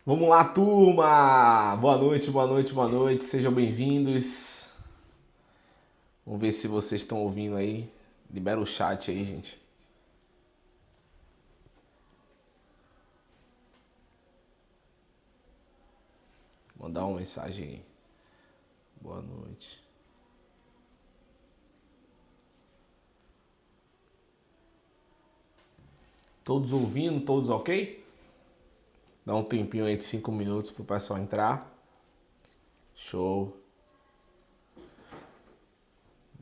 Vamos lá, turma! Boa noite, boa noite, boa noite. Sejam bem-vindos. Vamos ver se vocês estão ouvindo aí. Libera o chat aí, gente. Mandar uma mensagem aí. Boa noite. Todos ouvindo? Todos ok? Dá um tempinho aí de 5 minutos pro pessoal entrar. Show.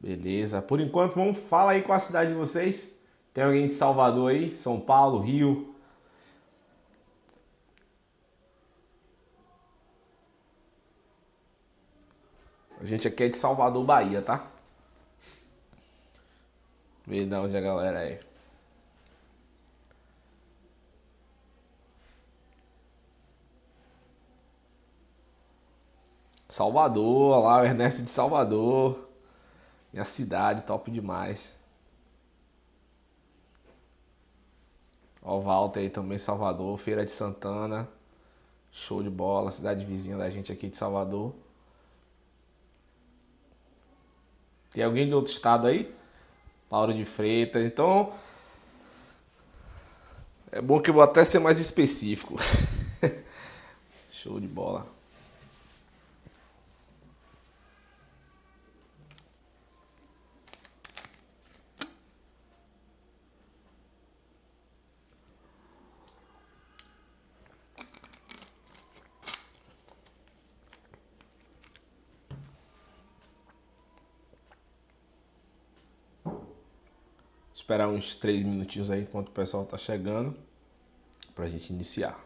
Beleza. Por enquanto, vamos falar aí com a cidade de vocês. Tem alguém de Salvador aí? São Paulo, Rio? A gente aqui é de Salvador, Bahia, tá? Vê de onde a galera é. Salvador, olha lá o Ernesto de Salvador. Minha cidade, top demais. Ó, o Walter aí também, Salvador, Feira de Santana. Show de bola, cidade vizinha da gente aqui de Salvador. Tem alguém de outro estado aí? Lauro de Freitas. Então, é bom que eu vou até ser mais específico. Show de bola. Esperar uns 3 minutinhos aí enquanto o pessoal tá chegando pra gente iniciar.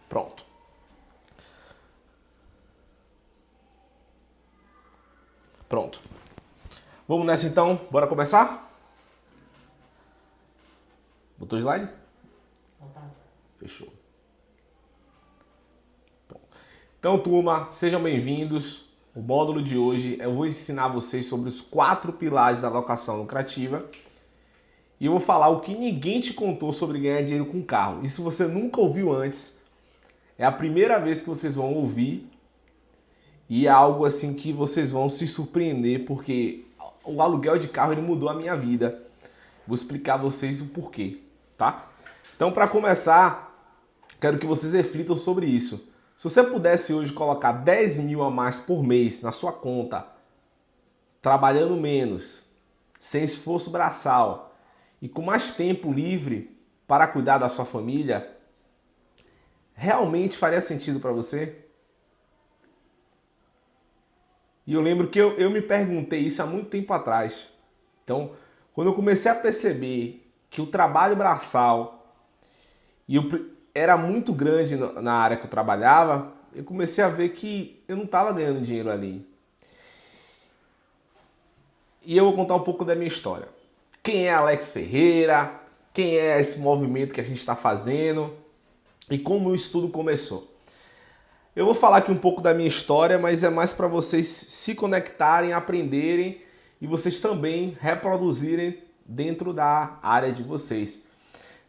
Pronto. Pronto. Vamos nessa então? Bora começar? Botou o slide? Fechou. Bom. Então, turma, sejam bem-vindos. O módulo de hoje eu vou ensinar vocês sobre os 4 pilares da alocação lucrativa. E eu vou falar o que ninguém te contou sobre ganhar dinheiro com carro. Isso você nunca ouviu antes. É a primeira vez que vocês vão ouvir. E é algo assim que vocês vão se surpreender, porque o aluguel de carro ele mudou a minha vida. Vou explicar a vocês o porquê, tá? Então, para começar, quero que vocês reflitam sobre isso. Se você pudesse hoje colocar 10 mil a mais por mês na sua conta, trabalhando menos, sem esforço braçal e com mais tempo livre para cuidar da sua família, realmente faria sentido para você? E eu lembro que eu me perguntei isso há muito tempo atrás. Então, quando eu comecei a perceber que o trabalho braçal era muito grande na área que eu trabalhava, eu comecei a ver que eu não estava ganhando dinheiro ali. E eu vou contar um pouco da minha história. Quem é Alex Ferreira? Quem é esse movimento que a gente está fazendo? E como isso tudo começou? Eu vou falar aqui um pouco da minha história, mas é mais para vocês se conectarem, aprenderem e vocês também reproduzirem dentro da área de vocês.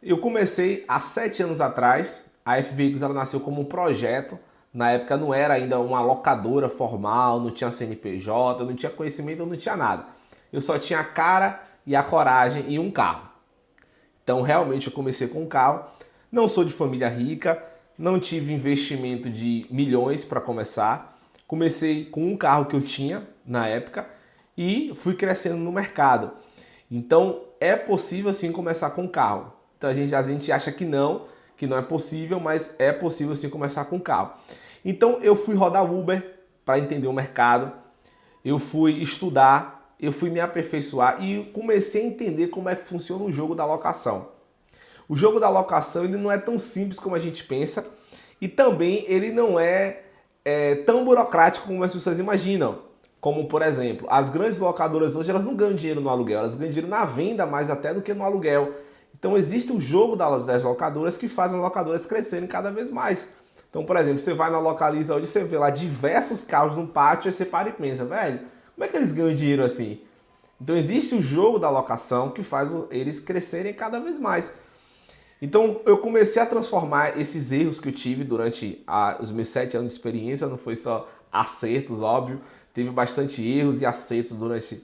Eu comecei há 7 anos atrás, a F Veículos ela nasceu como um projeto, na época não era ainda uma locadora formal, não tinha CNPJ, não tinha conhecimento, não tinha nada. Eu só tinha a cara e a coragem e um carro. Então realmente eu comecei com um carro, não sou de família rica, não tive investimento de milhões para começar. Comecei com um carro que eu tinha na época e fui crescendo no mercado. Então é possível sim começar com um carro. Então a gente acha que não é possível, mas é possível sim começar com um carro. Então eu fui rodar Uber para entender o mercado, eu fui estudar, eu fui me aperfeiçoar e comecei a entender como é que funciona o jogo da locação. O jogo da locação ele não é tão simples como a gente pensa E também ele não é tão burocrático como as pessoas imaginam. Como, por exemplo, as grandes locadoras hoje elas não ganham dinheiro no aluguel, elas ganham dinheiro na venda mais até do que no aluguel. Então existe o jogo das locadoras que faz as locadoras crescerem cada vez mais. Então, por exemplo, você vai na Localiza hoje, você vê lá diversos carros no pátio, aí você para e pensa, velho, como é que eles ganham dinheiro assim? Então existe o jogo da locação que faz eles crescerem cada vez mais. Então eu comecei a transformar esses erros que eu tive durante os meus 7 anos de experiência, não foi só acertos, óbvio, teve bastante erros e acertos durante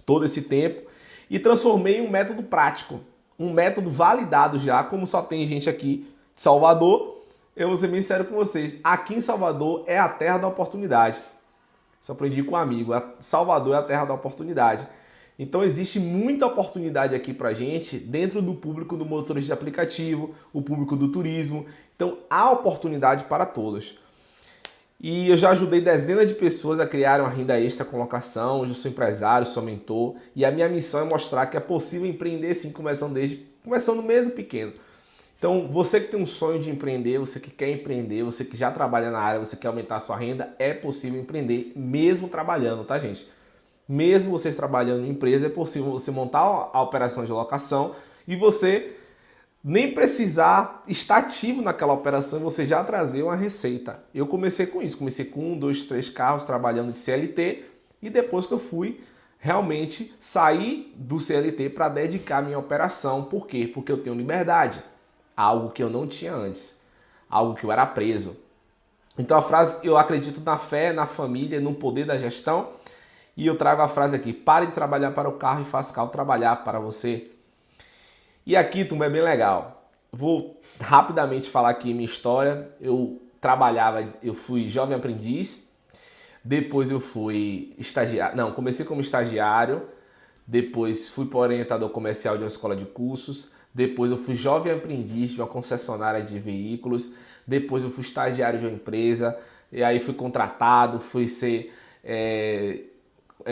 todo esse tempo, e transformei em um método prático, um método validado já, como só tem gente aqui de Salvador. Eu vou ser bem sério com vocês, aqui em Salvador é a terra da oportunidade. Isso eu aprendi com um amigo, Salvador é a terra da oportunidade. Então existe muita oportunidade aqui pra gente dentro do público do motorista de aplicativo, o público do turismo. Então há oportunidade para todos. E eu já ajudei dezenas de pessoas a criarem uma renda extra com locação. Hoje eu sou empresário, sou mentor. E a minha missão é mostrar que é possível empreender sim, começando mesmo pequeno. Então você que tem um sonho de empreender, você que quer empreender, você que já trabalha na área, você quer aumentar a sua renda, é possível empreender mesmo trabalhando, tá gente? Mesmo vocês trabalhando em empresa, é possível você montar a operação de locação e você nem precisar estar ativo naquela operação e você já trazer uma receita. Eu comecei com isso, comecei com 1, 2, 3 carros trabalhando de CLT e depois que eu fui realmente sair do CLT para dedicar a minha operação. Por quê? Porque eu tenho liberdade, algo que eu não tinha antes, algo que eu era preso. Então a frase, eu acredito na fé, na família, no poder da gestão, e eu trago a frase aqui: pare de trabalhar para o carro e faça o carro trabalhar para você. E aqui, turma, é bem legal. Vou rapidamente falar aqui minha história. Eu fui jovem aprendiz, depois eu fui estagiário, não, comecei como estagiário, depois fui para orientador comercial de uma escola de cursos, depois eu fui jovem aprendiz de uma concessionária de veículos, depois eu fui estagiário de uma empresa, e aí fui contratado, fui ser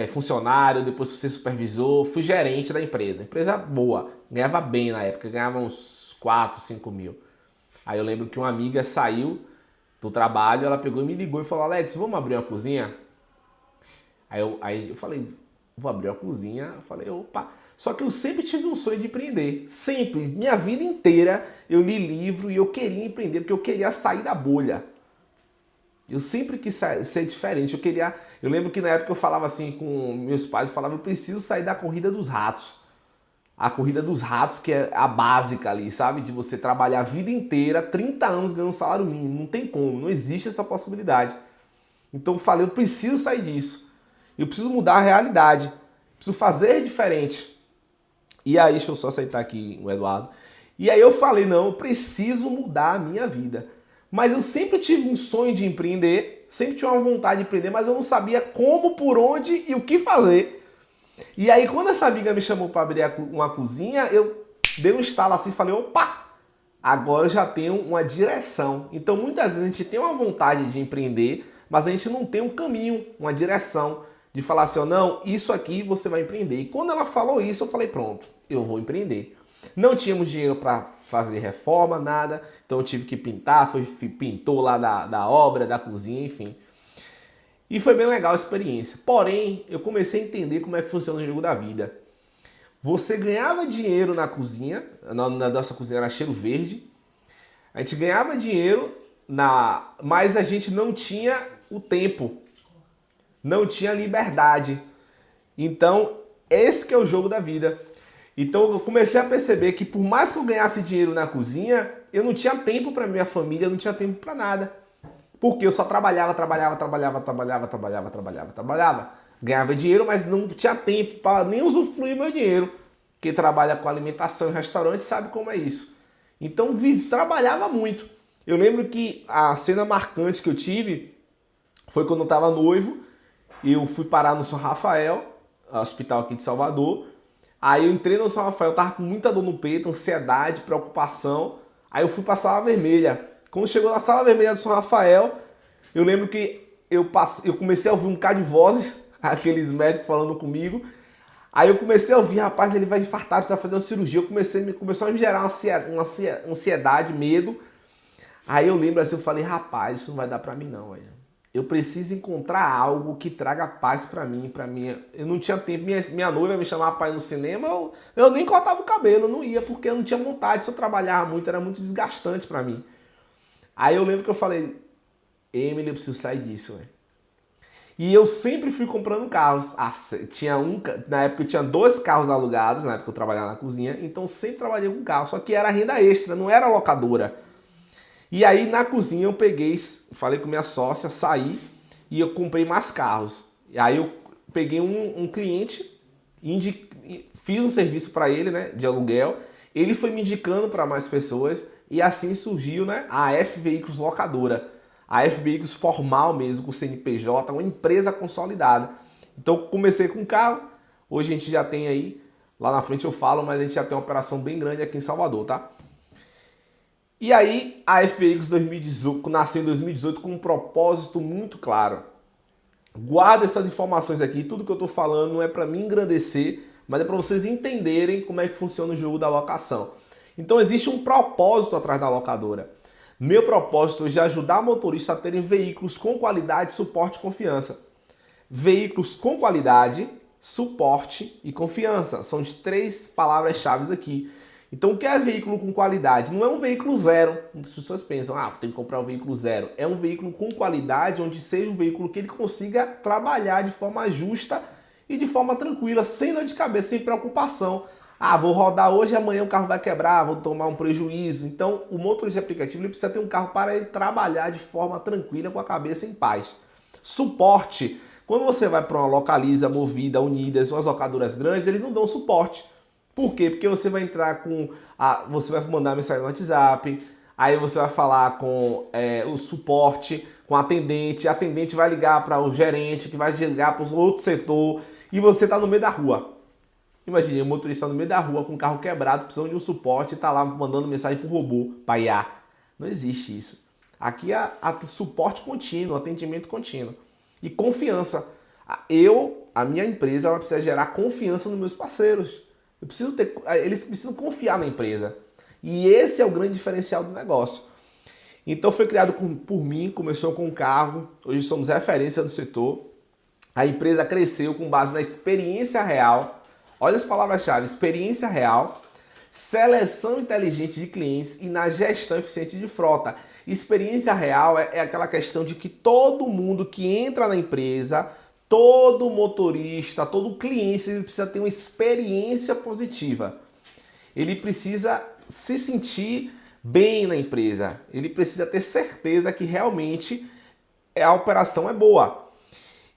funcionário, depois fui ser supervisor, fui gerente da empresa. Empresa boa, ganhava bem na época, ganhava uns 4, 5 mil. Aí eu lembro que uma amiga saiu do trabalho, ela pegou e me ligou e falou: Alex, vamos abrir uma cozinha? Aí eu falei, vou abrir uma cozinha. Eu falei, opa. Só que eu sempre tive um sonho de empreender. Sempre. Minha vida inteira eu li livro e eu queria empreender porque eu queria sair da bolha. Eu sempre quis ser diferente. Eu lembro que na época eu falava assim com meus pais, eu falava, eu preciso sair da corrida dos ratos. A corrida dos ratos, que é a básica ali, sabe? De você trabalhar a vida inteira, 30 anos ganhando um salário mínimo. Não tem como, não existe essa possibilidade. Então eu falei, eu preciso sair disso. Eu preciso mudar a realidade. Preciso fazer diferente. E aí, deixa eu só aceitar aqui o Eduardo. E aí eu falei, não, eu preciso mudar a minha vida. Mas eu sempre tive um sonho de empreender, sempre tive uma vontade de empreender, mas eu não sabia como, por onde e o que fazer. E aí, quando essa amiga me chamou para abrir uma cozinha, eu dei um estalo assim e falei, opa, agora eu já tenho uma direção. Então, muitas vezes a gente tem uma vontade de empreender, mas a gente não tem um caminho, uma direção de falar assim, não, isso aqui você vai empreender. E quando ela falou isso, eu falei, pronto, eu vou empreender. Não tínhamos dinheiro para fazer reforma, nada, então eu tive que pintar, pintou lá da obra, da cozinha, enfim. E foi bem legal a experiência. Porém, eu comecei a entender como é que funciona o jogo da vida. Você ganhava dinheiro na cozinha, na nossa cozinha era Cheiro Verde, a gente ganhava dinheiro, mas a gente não tinha o tempo, não tinha liberdade. Então, esse que é o jogo da vida. Então eu comecei a perceber que por mais que eu ganhasse dinheiro na cozinha, eu não tinha tempo para minha família, eu não tinha tempo para nada. Porque eu só trabalhava. Ganhava dinheiro, mas não tinha tempo para nem usufruir meu dinheiro. Quem trabalha com alimentação e restaurante sabe como é isso. Então trabalhava muito. Eu lembro que a cena marcante que eu tive foi quando eu estava noivo. Eu fui parar no São Rafael, hospital aqui de Salvador. Aí eu entrei no São Rafael, tava com muita dor no peito, ansiedade, preocupação. Aí eu fui pra Sala Vermelha. Quando chegou na Sala Vermelha do São Rafael, eu lembro que eu comecei a ouvir um bocado de vozes, aqueles médicos falando comigo. Aí eu comecei a ouvir, rapaz, ele vai infartar, precisa fazer uma cirurgia. Começou a me gerar uma ansiedade, medo. Aí eu lembro assim, eu falei, rapaz, isso não vai dar pra mim não, velho. Eu preciso encontrar algo que traga paz pra mim, pra minha... Eu não tinha tempo, minha noiva me chamava pra ir no cinema, eu nem cortava o cabelo, eu não ia, porque eu não tinha vontade, se eu trabalhava muito, era muito desgastante pra mim. Aí eu lembro que eu falei, Emily, eu preciso sair disso, velho. E eu sempre fui comprando carros. Na época eu tinha 2 carros alugados, na época eu trabalhava na cozinha, então eu sempre trabalhei com carro, só que era renda extra, não era locadora. E aí na cozinha eu peguei, falei com minha sócia, saí e eu comprei mais carros. E aí eu peguei um cliente, fiz um serviço para ele, né, de aluguel. Ele foi me indicando para mais pessoas e assim surgiu, né, a F Veículos Locadora. A F Veículos formal mesmo, com CNPJ, uma empresa consolidada. Então comecei com carro, hoje a gente já tem aí, lá na frente eu falo, mas a gente já tem uma operação bem grande aqui em Salvador, tá? E aí, a FX 2018 nasceu em 2018 com um propósito muito claro. Guarda essas informações aqui, tudo que eu estou falando não é para me engrandecer, mas é para vocês entenderem como é que funciona o jogo da locação. Então existe um propósito atrás da locadora. Meu propósito hoje é ajudar motoristas a terem veículos com qualidade, suporte e confiança. Veículos com qualidade, suporte e confiança. São as 3 palavras-chave aqui. Então, o que é veículo com qualidade? Não é um veículo zero. Muitas pessoas pensam, tem que comprar um veículo zero. É um veículo com qualidade, onde seja um veículo que ele consiga trabalhar de forma justa e de forma tranquila, sem dor de cabeça, sem preocupação. Vou rodar hoje, amanhã o carro vai quebrar, vou tomar um prejuízo. Então, o motorista aplicativo ele precisa ter um carro para ele trabalhar de forma tranquila, com a cabeça em paz. Suporte. Quando você vai para uma Localiza, Movida, Unidas, umas locadoras grandes, eles não dão suporte. Por quê? Porque você vai entrar você vai mandar mensagem no WhatsApp, aí você vai falar com o suporte, com a atendente vai ligar para o gerente, que vai ligar para o outro setor, e você está no meio da rua. Imagine, o motorista no meio da rua com o carro quebrado, precisando de um suporte, e está lá mandando mensagem para o robô, para IA. Não existe isso. Aqui é suporte contínuo, atendimento contínuo. E confiança. A minha empresa, ela precisa gerar confiança nos meus parceiros. Eles precisam confiar na empresa. E esse é o grande diferencial do negócio. Então foi criado por mim, começou com um carro, hoje somos referência no setor. A empresa cresceu com base na experiência real. Olha as palavras-chave, experiência real, seleção inteligente de clientes e na gestão eficiente de frota. Experiência real é aquela questão de que todo mundo que entra na empresa, todo motorista, todo cliente, ele precisa ter uma experiência positiva. Ele precisa se sentir bem na empresa. Ele precisa ter certeza que realmente a operação é boa.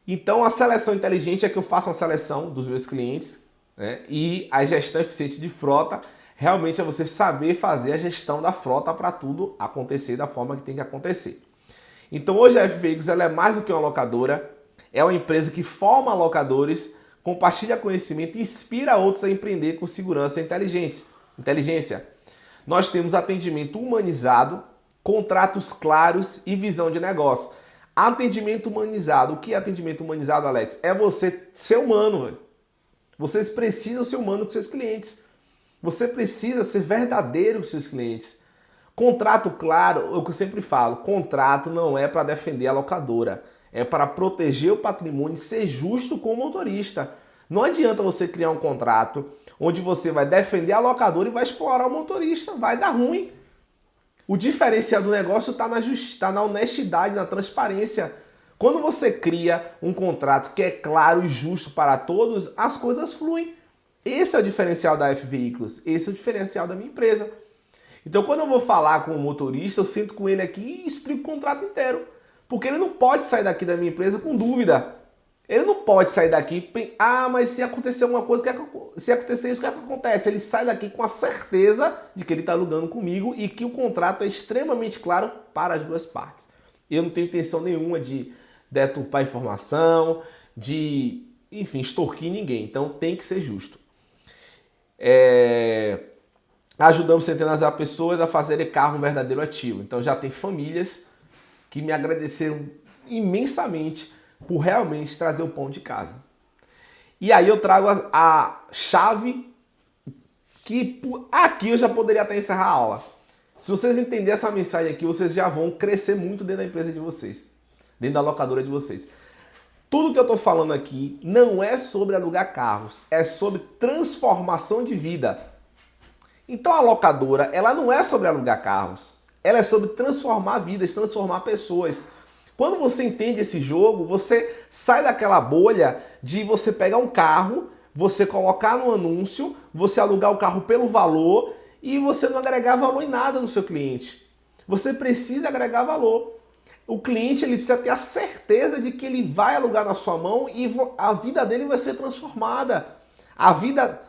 Então a seleção inteligente é que eu faço uma seleção dos meus clientes, né? E a gestão eficiente de frota realmente é você saber fazer a gestão da frota para tudo acontecer da forma que tem que acontecer. Então hoje a F Veículos ela é mais do que uma locadora. É uma empresa que forma locadores, compartilha conhecimento e inspira outros a empreender com segurança e inteligência. Nós temos atendimento humanizado, contratos claros e visão de negócio. Atendimento humanizado. O que é atendimento humanizado, Alex? É você ser humano. Véio. Vocês precisam ser humano com seus clientes. Você precisa ser verdadeiro com seus clientes. Contrato claro, é o que eu sempre falo, contrato não é para defender a locadora. É para proteger o patrimônio e ser justo com o motorista. Não adianta você criar um contrato onde você vai defender a locadora e vai explorar o motorista. Vai dar ruim. O diferencial do negócio está na justiça, na honestidade, na transparência. Quando você cria um contrato que é claro e justo para todos, as coisas fluem. Esse é o diferencial da F Veículos. Esse é o diferencial da minha empresa. Então, quando eu vou falar com o motorista, eu sento com ele aqui e explico o contrato inteiro. Porque ele não pode sair daqui da minha empresa com dúvida. Ele não pode sair daqui, mas se acontecer alguma coisa, se acontecer isso, o que é que acontece? Ele sai daqui com a certeza de que ele está alugando comigo e que o contrato é extremamente claro para as duas partes. Eu não tenho intenção nenhuma de deturpar informação, de, enfim, extorquir ninguém. Então tem que ser justo. Ajudamos centenas de pessoas a fazerem carro um verdadeiro ativo. Então já tem famílias que me agradeceram imensamente por realmente trazer o pão de casa. E aí eu trago a chave que aqui eu já poderia até encerrar a aula. Se vocês entenderem essa mensagem aqui, vocês já vão crescer muito dentro da empresa de vocês, dentro da locadora de vocês. Tudo que eu estou falando aqui não é sobre alugar carros, é sobre transformação de vida. Então a locadora, ela não é sobre alugar carros, ela é sobre transformar vidas, transformar pessoas. Quando você entende esse jogo, você sai daquela bolha de você pegar um carro, você colocar no anúncio, você alugar o carro pelo valor e você não agregar valor em nada no seu cliente. Você precisa agregar valor. O cliente ele precisa ter a certeza de que ele vai alugar na sua mão e a vida dele vai ser transformada. A vida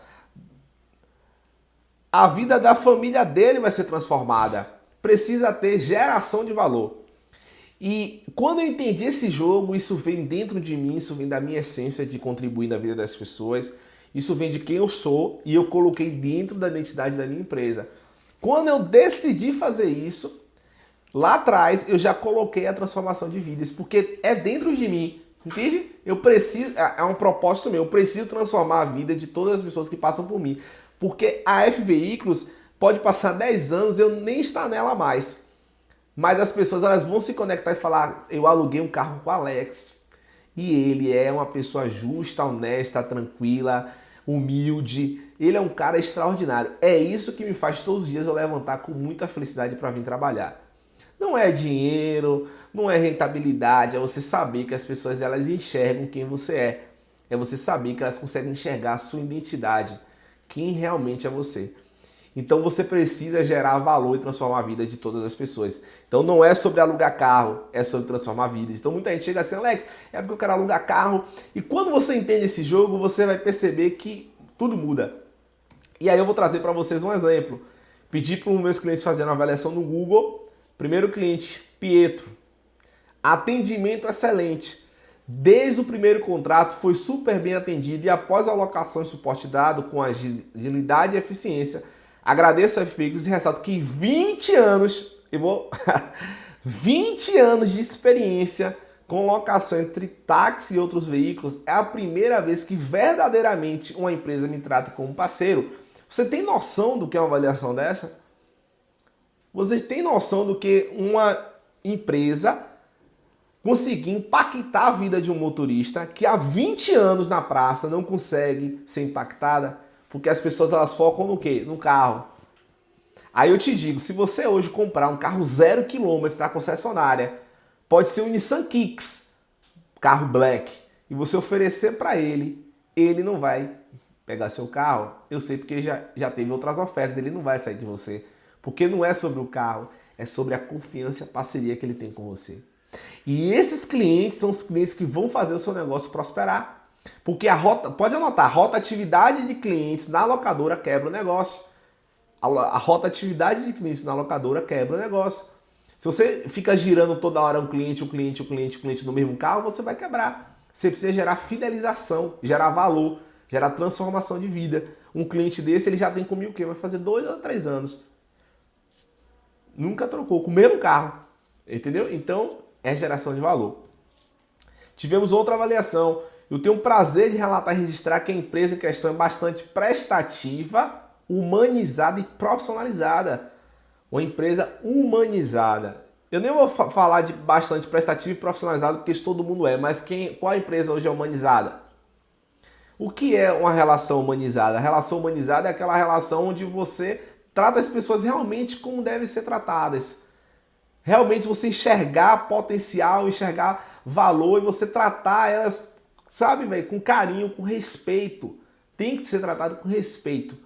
da família dele vai ser transformada. Precisa ter geração de valor. E quando eu entendi esse jogo, isso vem dentro de mim, isso vem da minha essência de contribuir na vida das pessoas, isso vem de quem eu sou e eu coloquei dentro da identidade da minha empresa. Quando eu decidi fazer isso, lá atrás eu já coloquei a transformação de vidas, porque é dentro de mim, entende? Eu preciso, é um propósito meu, eu preciso transformar a vida de todas as pessoas que passam por mim, porque a F Veículos pode passar 10 anos e eu nem estar nela mais. Mas as pessoas elas vão se conectar e falar, eu aluguei um carro com o Alex. E ele é uma pessoa justa, honesta, tranquila, humilde. Ele é um cara extraordinário. É isso que me faz todos os dias eu levantar com muita felicidade para vir trabalhar. Não é dinheiro, não é rentabilidade, é você saber que as pessoas elas enxergam quem você é. É você saber que elas conseguem enxergar a sua identidade, quem realmente é você. Então você precisa gerar valor e transformar a vida de todas as pessoas. Então não é sobre alugar carro, é sobre transformar vidas. Então muita gente chega assim, Alex, é porque eu quero alugar carro. E quando você entende esse jogo, você vai perceber que tudo muda. E aí eu vou trazer para vocês um exemplo. Pedi para os meus clientes fazerem uma avaliação no Google. Primeiro cliente, Pietro. Atendimento excelente. Desde o primeiro contrato foi super bem atendido e após a alocação e suporte dado com agilidade e eficiência, agradeço a F Veículos e ressalto que 20 anos, 20 anos de experiência com locação entre táxi e outros veículos, é a primeira vez que verdadeiramente uma empresa me trata como parceiro. Você tem noção do que é uma avaliação dessa? Vocês têm noção do que uma empresa conseguir impactar a vida de um motorista que há 20 anos na praça não consegue ser impactada? Porque as pessoas elas focam no quê? No carro. Aí eu te digo, se você hoje comprar um carro 0 km da concessionária, pode ser um Nissan Kicks, carro black, e você oferecer para ele, ele não vai pegar seu carro. Eu sei porque já teve outras ofertas, ele não vai sair de você. Porque não é sobre o carro, é sobre a confiança e a parceria que ele tem com você. E esses clientes são os clientes que vão fazer o seu negócio prosperar. Porque pode anotar, a rotatividade de clientes na locadora quebra o negócio. A rotatividade de clientes na locadora quebra o negócio. Se você fica girando toda hora um cliente no mesmo carro, você vai quebrar. Você precisa gerar fidelização, gerar valor, gerar transformação de vida. Um cliente desse, ele já tem comigo o quê? Vai fazer 2 ou 3 anos. Nunca trocou, com o mesmo carro. Entendeu? Então, é geração de valor. Tivemos outra avaliação. Eu tenho o prazer de relatar e registrar que a empresa em questão é bastante prestativa, humanizada e profissionalizada. Uma empresa humanizada. Eu nem vou falar de bastante prestativa e profissionalizada, porque isso todo mundo é, mas qual empresa hoje é humanizada? O que é uma relação humanizada? A relação humanizada é aquela relação onde você trata as pessoas realmente como devem ser tratadas. Realmente você enxergar potencial, enxergar valor e você tratar elas, sabe, velho, com carinho, com respeito. Tem que ser tratado com respeito.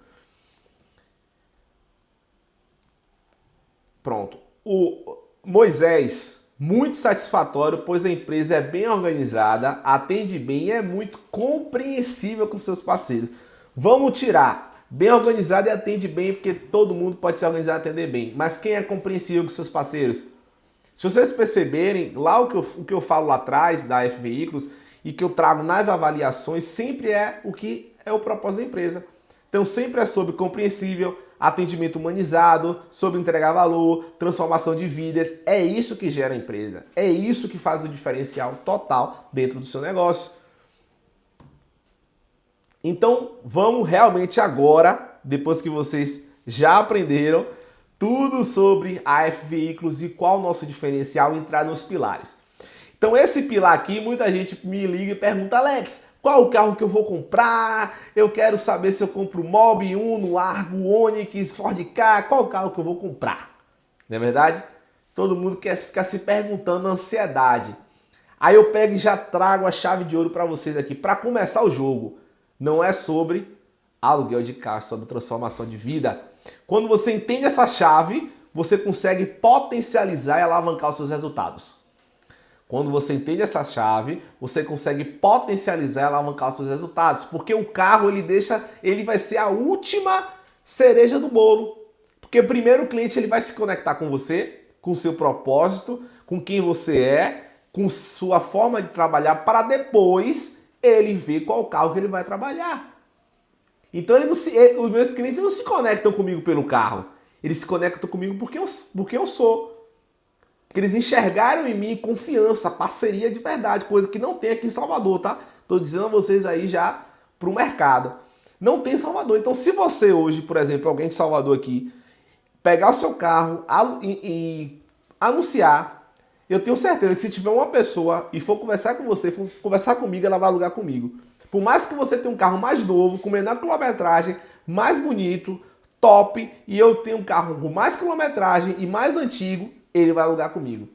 Pronto. O Moisés, muito satisfatório, pois a empresa é bem organizada, atende bem e é muito compreensível com seus parceiros. Vamos tirar bem organizado e atende bem, porque todo mundo pode se organizar e atender bem. Mas quem é compreensível com seus parceiros? Se vocês perceberem, lá o que eu falo lá atrás da F Veículos e que eu trago nas avaliações, sempre é o que é o propósito da empresa. Então sempre é sobre compreensível, atendimento humanizado, sobre entregar valor, transformação de vidas. É isso que gera a empresa. É isso que faz o diferencial total dentro do seu negócio. Então vamos realmente agora, depois que vocês já aprenderam, tudo sobre a AF Veículos e qual o nosso diferencial entrar nos pilares. Então esse pilar aqui, muita gente me liga e pergunta, Alex, qual o carro que eu vou comprar? Eu quero saber se eu compro Mobi, Uno, Argo, Onix, Ford Ka, qual o carro que eu vou comprar? Não é verdade? Todo mundo quer ficar se perguntando, ansiedade. Aí eu pego e já trago a chave de ouro para vocês aqui. Para começar o jogo, não é sobre aluguel de carro, é sobre transformação de vida. Quando você entende essa chave, você consegue potencializar e alavancar os seus resultados. Quando você entende essa chave, você consegue potencializar e alavancar os seus resultados. Porque o carro, ele vai ser a última cereja do bolo. Porque primeiro o cliente ele vai se conectar com você, com o seu propósito, com quem você é, com sua forma de trabalhar, para depois ele ver qual carro que ele vai trabalhar. Então os meus clientes não se conectam comigo pelo carro. Eles se conectam comigo porque eu sou. Porque eles enxergaram em mim confiança, parceria de verdade, coisa que não tem aqui em Salvador, tá? Tô dizendo a vocês aí já pro mercado. Não tem em Salvador. Então se você hoje, por exemplo, alguém de Salvador aqui, pegar o seu carro e anunciar, eu tenho certeza que se tiver uma pessoa e for conversar com você, for conversar comigo, ela vai alugar comigo. Por mais que você tenha um carro mais novo, com menor quilometragem, mais bonito, top, e eu tenho um carro com mais quilometragem e mais antigo, ele vai alugar comigo.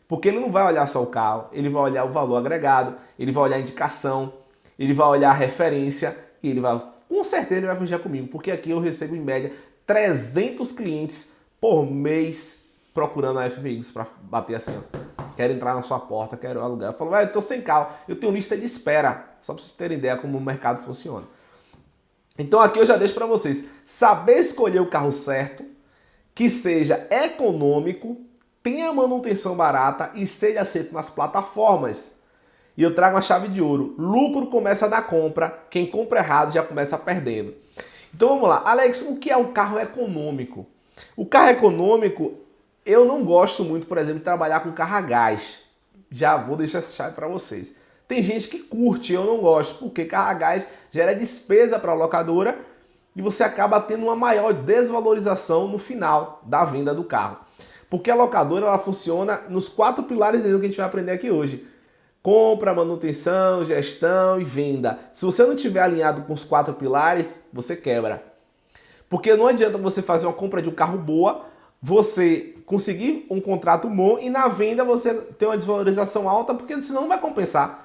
Porque ele não vai olhar só o carro, ele vai olhar o valor agregado, ele vai olhar a indicação, ele vai olhar a referência, e ele vai, com certeza ele vai fechar comigo, porque aqui eu recebo em média 300 clientes por mês procurando a AF Veículos para bater assim, ó. Quero entrar na sua porta, quero alugar. Eu falo, eu tô sem carro, eu tenho lista de espera. Só para vocês terem ideia como o mercado funciona. Então aqui eu já deixo para vocês. Saber escolher o carro certo, que seja econômico, tenha manutenção barata e seja aceito nas plataformas. E eu trago uma chave de ouro. Lucro começa da compra. Quem compra errado já começa perdendo. Então vamos lá. Alex, o que é um carro econômico? O carro econômico, eu não gosto muito, por exemplo, de trabalhar com carro a gás. Já vou deixar essa chave para vocês. Tem gente que curte, eu não gosto, porque carro a gás gera despesa para a locadora e você acaba tendo uma maior desvalorização no final da venda do carro. Porque a locadora ela funciona nos 4 pilares que a gente vai aprender aqui hoje. Compra, manutenção, gestão e venda. Se você não tiver alinhado com os 4 pilares, você quebra. Porque não adianta você fazer uma compra de um carro boa, você conseguir um contrato bom e na venda você ter uma desvalorização alta, porque senão não vai compensar.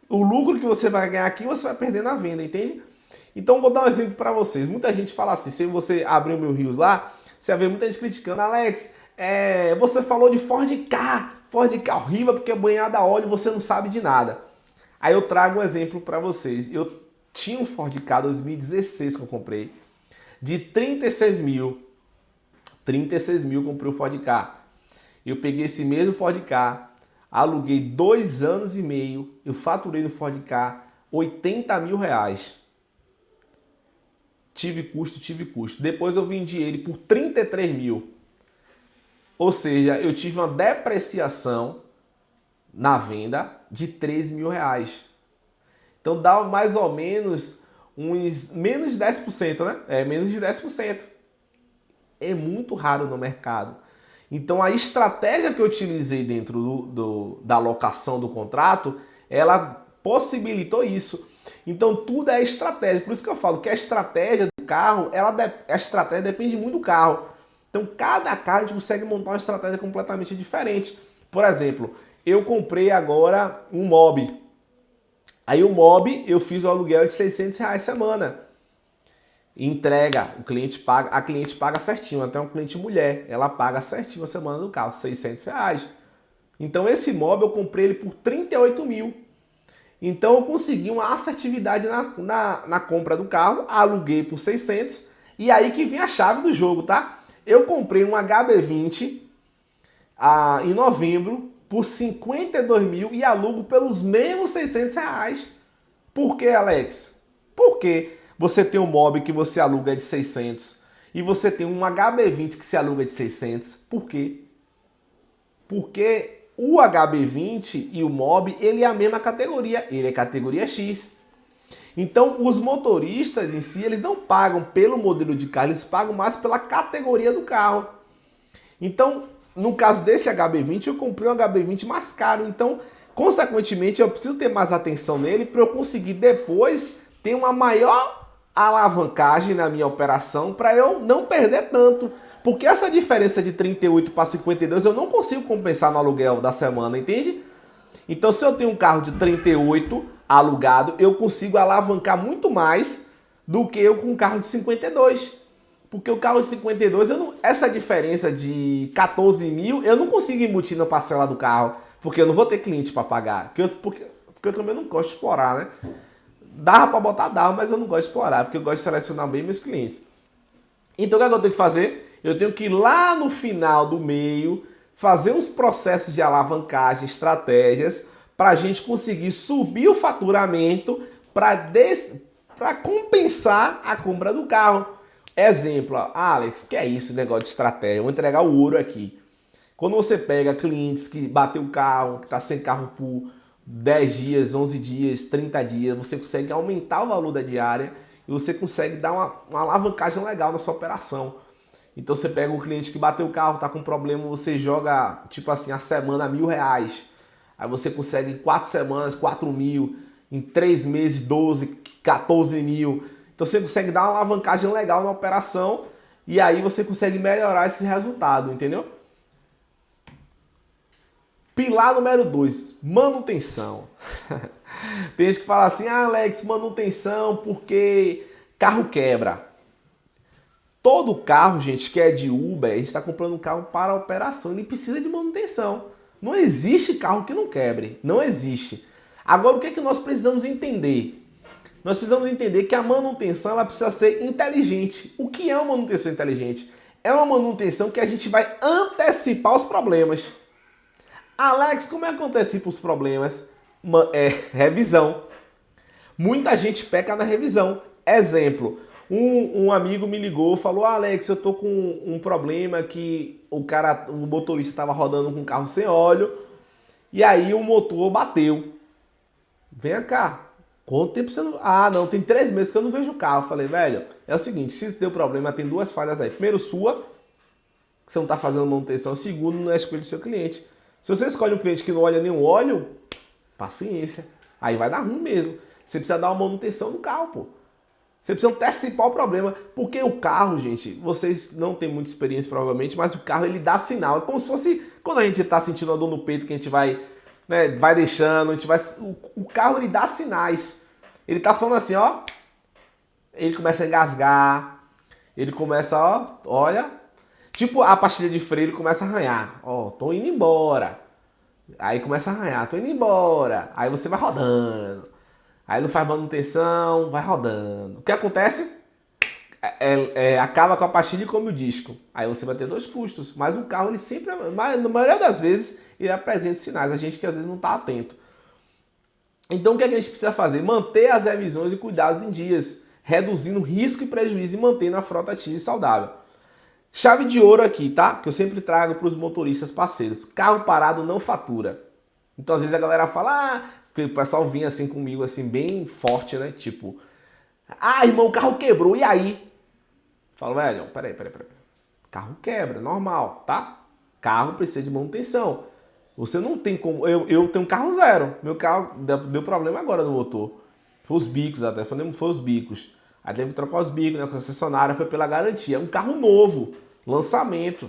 O lucro que você vai ganhar aqui, você vai perder na venda, entende? Então, vou dar um exemplo para vocês. Muita gente fala assim, se você abrir o meu Rios lá, você vai ver muita gente criticando. Alex, você falou de Ford Ka horrível porque é banhada a óleo, você não sabe de nada. Aí eu trago um exemplo para vocês. Eu tinha um Ford Ka 2016 que eu comprei, de 36 mil. 36 mil eu comprei o Ford Ka. Eu peguei esse mesmo Ford Ka, aluguei 2 anos e meio, eu faturei no Ford Ka 80 mil reais. Tive custo. Depois eu vendi ele por 33 mil. Ou seja, eu tive uma depreciação na venda de 3 mil reais. Então dá mais ou menos uns menos de 10%, né? Menos de 10%. É muito raro no mercado. Então a estratégia que eu utilizei dentro da alocação do contrato, ela possibilitou isso. Então tudo é estratégia. Por isso que eu falo que a estratégia do carro, a estratégia depende muito do carro. Então cada carro a gente consegue montar uma estratégia completamente diferente. Por exemplo, eu comprei agora um Mobi. Aí o Mobi eu fiz o aluguel de 600 reais semana. Entrega, a cliente paga certinho, até uma cliente mulher, ela paga certinho a semana do carro, 600 reais. Então esse Mobi eu comprei ele por 38 mil. Então eu consegui uma assertividade na compra do carro, aluguei por 600 e aí que vem a chave do jogo, tá? Eu comprei um HB20 em novembro por 52 mil e alugo pelos mesmos 600 reais. Por que, Alex? Por quê? Você tem um Mobi que você aluga de 600 e você tem um HB20 que se aluga de 600. Por quê? Porque o HB20 e o Mobi, ele é a mesma categoria, ele é categoria X. Então, os motoristas em si, eles não pagam pelo modelo de carro, eles pagam mais pela categoria do carro. Então, no caso desse HB20, eu comprei um HB20 mais caro. Então, consequentemente, eu preciso ter mais atenção nele para eu conseguir depois ter uma maior alavancagem na minha operação para eu não perder tanto. Porque essa diferença de 38 para 52 eu não consigo compensar no aluguel da semana, entende? Então, se eu tenho um carro de 38 alugado, eu consigo alavancar muito mais do que eu com um carro de 52. Porque o carro de 52, essa diferença de 14 mil, eu não consigo embutir na parcela do carro, porque eu não vou ter cliente para pagar. Porque eu também não gosto de explorar, né? Dava para botar, dava, mas eu não gosto de explorar, porque eu gosto de selecionar bem meus clientes. Então, o que é que eu tenho que fazer? Eu tenho que ir lá no final do meio, fazer uns processos de alavancagem, estratégias, para a gente conseguir subir o faturamento para compensar a compra do carro. Exemplo, Alex, que é isso, negócio de estratégia? Eu vou entregar o ouro aqui. Quando você pega clientes que bateu o carro, que está sem carro por 10 dias, 11 dias, 30 dias, você consegue aumentar o valor da diária e você consegue dar uma alavancagem legal na sua operação. Então você pega um cliente que bateu o carro, está com problema, você joga, tipo assim, a semana R$1.000. Aí você consegue em 4 semanas, 4 mil, em 3 meses, 12, 14 mil. Então você consegue dar uma alavancagem legal na operação e aí você consegue melhorar esse resultado, entendeu? Pilar número 2, manutenção. Tem gente que fala assim, Alex, manutenção porque carro quebra. Todo carro, gente, que é de Uber, a gente está comprando um carro para a operação, ele precisa de manutenção. Não existe carro que não quebre, não existe. Agora, o que é que nós precisamos entender? Nós precisamos entender que a manutenção ela precisa ser inteligente. O que é uma manutenção inteligente? É uma manutenção que a gente vai antecipar os problemas. Alex, como é que antecipa os problemas? Revisão. Muita gente peca na revisão. Exemplo, um amigo me ligou, falou, Alex, eu tô com um problema que o motorista estava rodando com o carro sem óleo e aí o motor bateu. Vem cá. Quanto tempo você não... Ah, não, tem 3 meses que eu não vejo o carro. Falei, velho, é o seguinte, se deu problema, tem 2 falhas aí. Primeiro, sua, que você não está fazendo manutenção. Segundo, não é escolha do seu cliente. Se você escolhe um cliente que não olha nenhum óleo, paciência. Aí vai dar ruim mesmo. Você precisa dar uma manutenção no carro, pô. Você precisa antecipar o problema. Porque o carro, gente, vocês não têm muita experiência provavelmente, mas o carro ele dá sinal. É como se fosse quando a gente está sentindo uma dor no peito que a gente vai... né, vai deixando, a gente vai... O carro ele dá sinais. Ele tá falando assim, ó. Ele começa a engasgar. Ele começa, ó, olha. Tipo a pastilha de freio, ele começa a arranhar. Ó, tô indo embora. Aí começa a arranhar, tô indo embora. Aí você vai rodando. Aí não faz manutenção, vai rodando. O que acontece? Acaba com a pastilha e come o disco. Aí você vai ter 2 custos. Mas o carro, ele sempre, na maioria das vezes, ele apresenta sinais. A gente que às vezes não está atento. Então o que a gente precisa fazer? Manter as revisões e cuidados em dias, reduzindo risco e prejuízo e mantendo a frota ativa e saudável. Chave de ouro aqui, tá? Que eu sempre trago para os motoristas parceiros. Carro parado não fatura. Então às vezes a galera fala, o pessoal vinha assim comigo, assim, bem forte, né? Tipo, irmão, o carro quebrou, e aí? Falo, velho, peraí. Carro quebra, normal, tá? Carro precisa de manutenção. Você não tem como... Eu tenho um carro zero. Meu carro deu problema agora no motor. Foi os bicos até. Foi os bicos. Aí teve que trocar os bicos, né? A concessionária foi pela garantia. É um carro novo. Lançamento.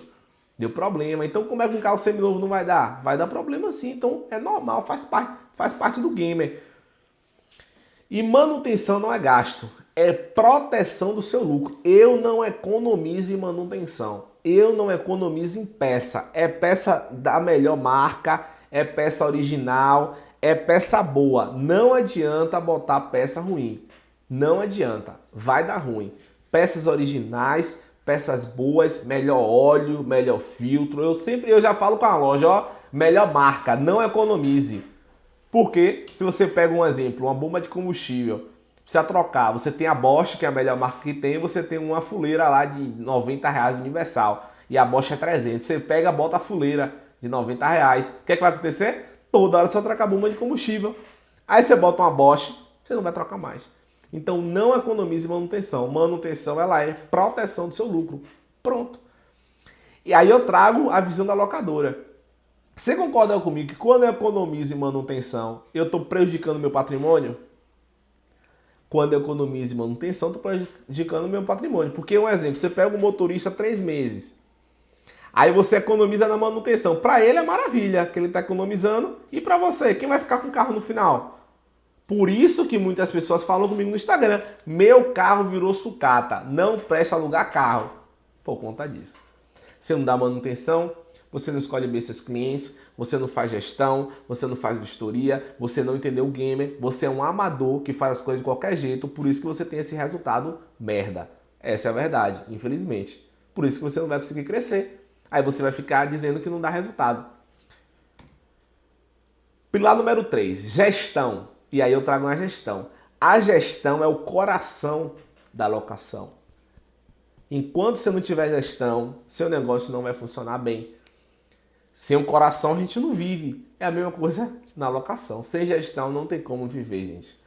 Deu problema. Então como é que um carro seminovo não vai dar? Vai dar problema sim. Então é normal. Faz parte do gamer. E manutenção não é gasto. É proteção do seu lucro. Eu não economizo em manutenção. Eu não economizo em peça. É peça da melhor marca, é peça original, é peça boa. Não adianta botar peça ruim. Não adianta. Vai dar ruim. Peças originais, peças boas, melhor óleo, melhor filtro. Eu já falo com a loja, ó, melhor marca, não economize. Porque se você pega um exemplo, uma bomba de combustível, precisa trocar, você tem a Bosch, que é a melhor marca que tem, você tem uma fuleira lá de R$90 universal, e a Bosch é 300. Você pega, bota a fuleira de R$90. O que é que vai acontecer? Toda hora você vai trocar a bomba de combustível. Aí você bota uma Bosch, você não vai trocar mais. Então não economize manutenção. Manutenção, ela é proteção do seu lucro. Pronto. E aí eu trago a visão da locadora. Você concorda comigo que quando eu economizo em manutenção, eu estou prejudicando meu patrimônio? Quando eu economizo em manutenção, estou prejudicando meu patrimônio. Porque, um exemplo, você pega um motorista 3 meses, aí você economiza na manutenção. Para ele é maravilha, que ele está economizando. E para você, quem vai ficar com o carro no final? Por isso que muitas pessoas falam comigo no Instagram, meu carro virou sucata, não presta alugar carro. Por conta disso. Você não dá manutenção, você não escolhe bem seus clientes, você não faz gestão, você não faz vistoria, você não entendeu o gamer, você é um amador que faz as coisas de qualquer jeito, por isso que você tem esse resultado merda. Essa é a verdade, infelizmente. Por isso que você não vai conseguir crescer. Aí você vai ficar dizendo que não dá resultado. Pilar número 3, gestão. E aí eu trago na gestão. A gestão é o coração da locação. Enquanto você não tiver gestão, seu negócio não vai funcionar bem. Sem um coração a gente não vive. É a mesma coisa na locação. Sem gestão não tem como viver, gente.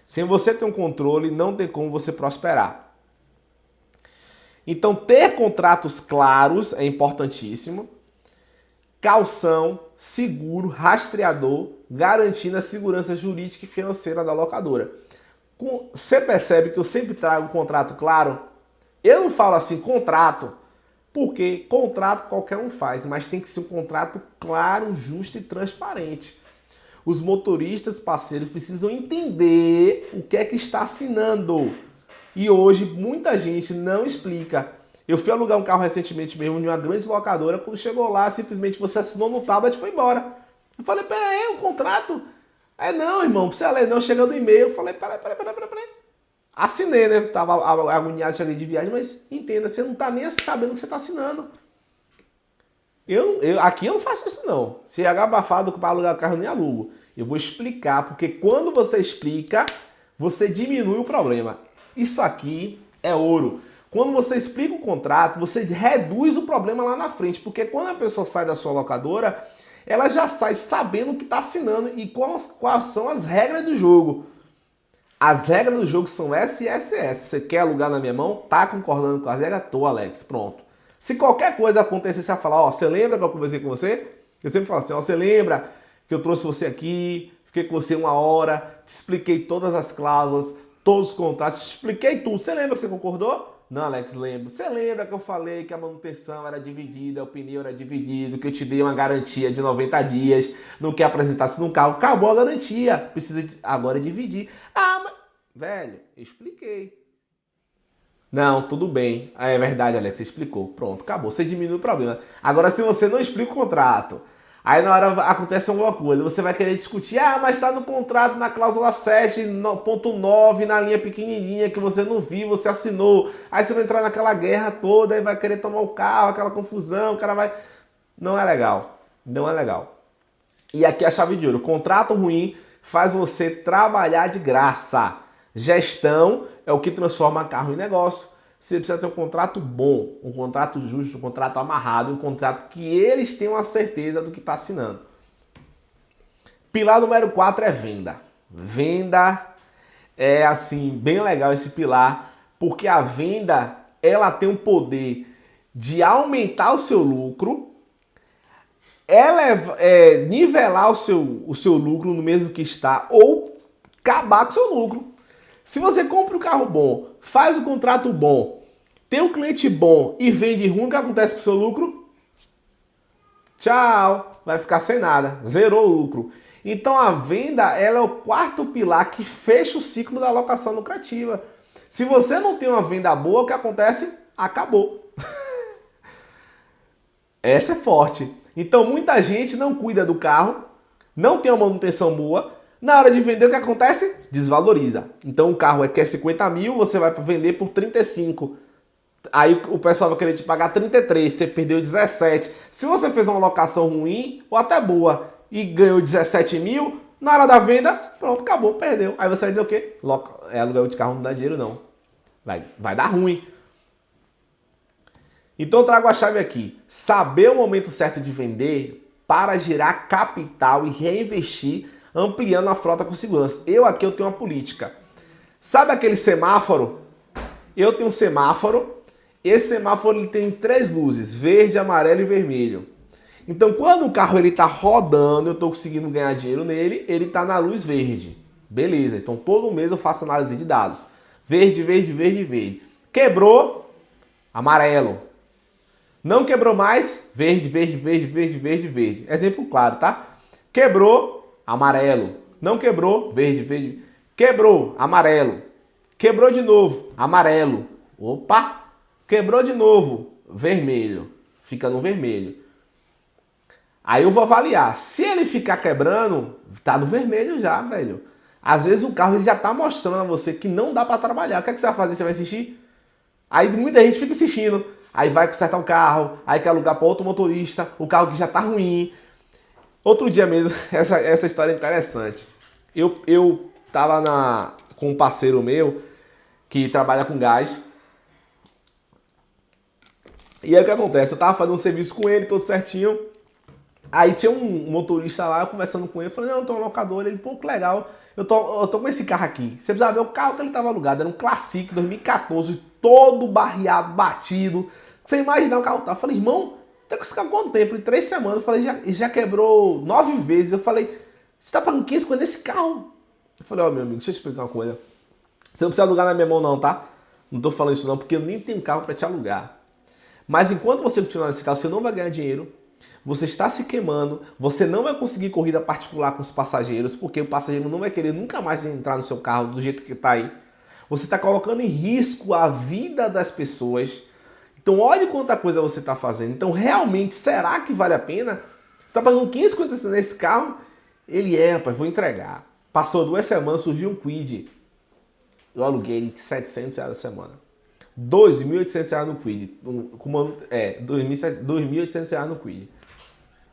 Sem você ter um controle, não tem como você prosperar. Então, ter contratos claros é importantíssimo. Calção, seguro, rastreador, garantindo a segurança jurídica e financeira da locadora. Você percebe que eu sempre trago um contrato claro? Eu não falo assim, contrato, porque contrato qualquer um faz, mas tem que ser um contrato claro, justo e transparente. Os motoristas parceiros precisam entender o que é que está assinando. E hoje muita gente não explica. Eu fui alugar um carro recentemente mesmo em uma grande locadora, quando chegou lá, simplesmente você assinou no tablet e foi embora. Eu falei, peraí, o contrato? Não, irmão, precisa ler não, chegando no e-mail. Eu falei, peraí. Assinei, né? Tava agoniado, cheguei de viagem, mas entenda, você não tá nem sabendo o que você tá assinando. Aqui eu não faço isso não. Se é abafado para alugar o carro, eu nem alugo. Eu vou explicar, porque quando você explica, você diminui o problema. Isso aqui é ouro. Quando você explica o contrato, você reduz o problema lá na frente, porque quando a pessoa sai da sua locadora, ela já sai sabendo o que está assinando e quais são as regras do jogo. As regras do jogo são SSS. Você quer alugar na minha mão? Tá concordando com as regras? Tô, Alex. Pronto. Se qualquer coisa acontecer, você vai falar, ó, você lembra que eu conversei com você? Eu sempre falo assim, ó, você lembra que eu trouxe você aqui, fiquei com você 1 hora, te expliquei todas as cláusulas, todos os contratos, te expliquei tudo. Você lembra que você concordou? Não, Alex, lembro. Você lembra que eu falei que a manutenção era dividida, o pneu era dividido, que eu te dei uma garantia de 90 dias, não quer apresentar-se no carro, acabou a garantia, precisa agora dividir. Ah, mas... Velho, eu expliquei. Não, tudo bem. É verdade, Alex, você explicou. Pronto, acabou. Você diminui o problema. Agora, se você não explica o contrato, aí na hora acontece alguma coisa, você vai querer discutir, mas está no contrato, na cláusula 7.9, na linha pequenininha que você não viu, você assinou. Aí você vai entrar naquela guerra toda, aí vai querer tomar o carro, aquela confusão, o cara vai... Não é legal. Não é legal. E aqui é a chave de ouro. Contrato ruim faz você trabalhar de graça. Gestão é o que transforma carro em negócio. Você precisa ter um contrato bom, um contrato justo, um contrato amarrado, um contrato que eles tenham a certeza do que está assinando. Pilar número 4 é venda. Venda é, assim, bem legal esse pilar, porque a venda, ela tem o poder de aumentar o seu lucro, nivelar o seu lucro no mesmo que está, ou acabar com o seu lucro. Se você compra um carro bom, faz um contrato bom, tem um cliente bom e vende ruim, o que acontece com o seu lucro? Tchau, vai ficar sem nada, zerou o lucro. Então a venda, ela é o 4º pilar que fecha o ciclo da alocação lucrativa. Se você não tem uma venda boa, o que acontece? Acabou. Essa é forte. Então muita gente não cuida do carro, não tem uma manutenção boa. Na hora de vender, o que acontece? Desvaloriza. Então o carro quer 50 mil, você vai vender por 35. Aí o pessoal vai querer te pagar 33, você perdeu 17. Se você fez uma locação ruim ou até boa e ganhou 17 mil, na hora da venda, pronto, acabou, perdeu. Aí você vai dizer o quê? Aluguel de carro não dá dinheiro não. Vai dar ruim. Então eu trago a chave aqui. Saber o momento certo de vender para gerar capital e reinvestir, ampliando a frota com segurança. Eu tenho uma política. Sabe aquele semáforo? Eu tenho um semáforo Esse semáforo ele tem 3 luzes, verde, amarelo e vermelho. Então, quando o carro está rodando, eu estou conseguindo ganhar dinheiro nele, ele está na luz verde. Beleza, então todo mês eu faço análise de dados. Verde, verde, verde, verde. Quebrou, amarelo. Não quebrou mais, verde, verde, verde, verde, verde, verde. Exemplo claro, tá? Quebrou, amarelo. Não quebrou, verde, verde. Quebrou, amarelo. Quebrou de novo, amarelo. Opa! Quebrou de novo, vermelho. Fica no vermelho. Aí eu vou avaliar. Se ele ficar quebrando, tá no vermelho já, velho. Às vezes o carro ele já tá mostrando a você que não dá para trabalhar. O que é que você vai fazer? Você vai assistir? Aí muita gente fica assistindo. Aí vai consertar o carro, aí quer alugar para outro motorista, o carro que já tá ruim. Outro dia mesmo, essa história é interessante. Eu tava com um parceiro meu que trabalha com gás. E aí o que acontece? Eu tava fazendo um serviço com ele, todo certinho. Aí tinha um motorista lá, eu conversando com ele, eu falei, não, eu tô no locador. Ele, pô, que legal, eu tô com esse carro aqui. Você precisava ver o carro que ele tava alugado, era um Classic 2014, todo barreado, batido. Você imagina o carro tá? Eu falei, irmão, tá com esse carro há quanto tempo? Em 3 semanas. Eu falei, já quebrou 9 vezes. Eu falei, você tá pagando 15 coisas nesse carro? Eu falei, ó, meu amigo, deixa eu te explicar uma coisa. Você não precisa alugar na minha mão não, tá? Não tô falando isso não, porque eu nem tenho carro pra te alugar. Mas enquanto você continuar nesse carro, você não vai ganhar dinheiro. Você está se queimando, você não vai conseguir corrida particular com os passageiros, porque o passageiro não vai querer nunca mais entrar no seu carro do jeito que está aí. Você está colocando em risco a vida das pessoas. Então olha quanta coisa você está fazendo. Então realmente, será que vale a pena? Você está pagando 15 contas nesse carro? Ele rapaz, vou entregar. Passou 2 semanas, surgiu um Kwid. Eu aluguei ele de R$700 a semana. R$2.800 no Kwid. R$2.800 no Kwid.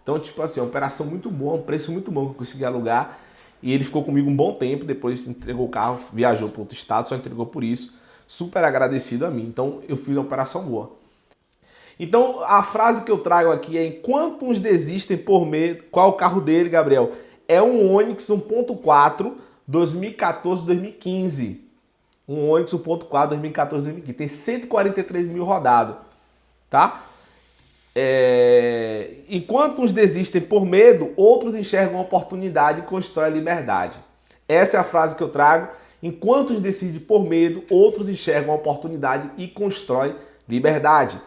Então, tipo assim, uma operação muito boa, um preço muito bom que eu consegui alugar. E ele ficou comigo um bom tempo, depois entregou o carro, viajou para outro estado, só entregou por isso. Super agradecido a mim. Então, eu fiz uma operação boa. Então, a frase que eu trago aqui é: enquanto uns desistem por medo... Qual é o carro dele, Gabriel? É um Onix 1.4 2014-2015. Um Onix 1.4 2014-2015. Tem 143 mil rodado, tá? Enquanto uns desistem por medo, outros enxergam a oportunidade e constroem a liberdade. Essa é a frase que eu trago. Enquanto uns decidem por medo, outros enxergam a oportunidade e constroem liberdade.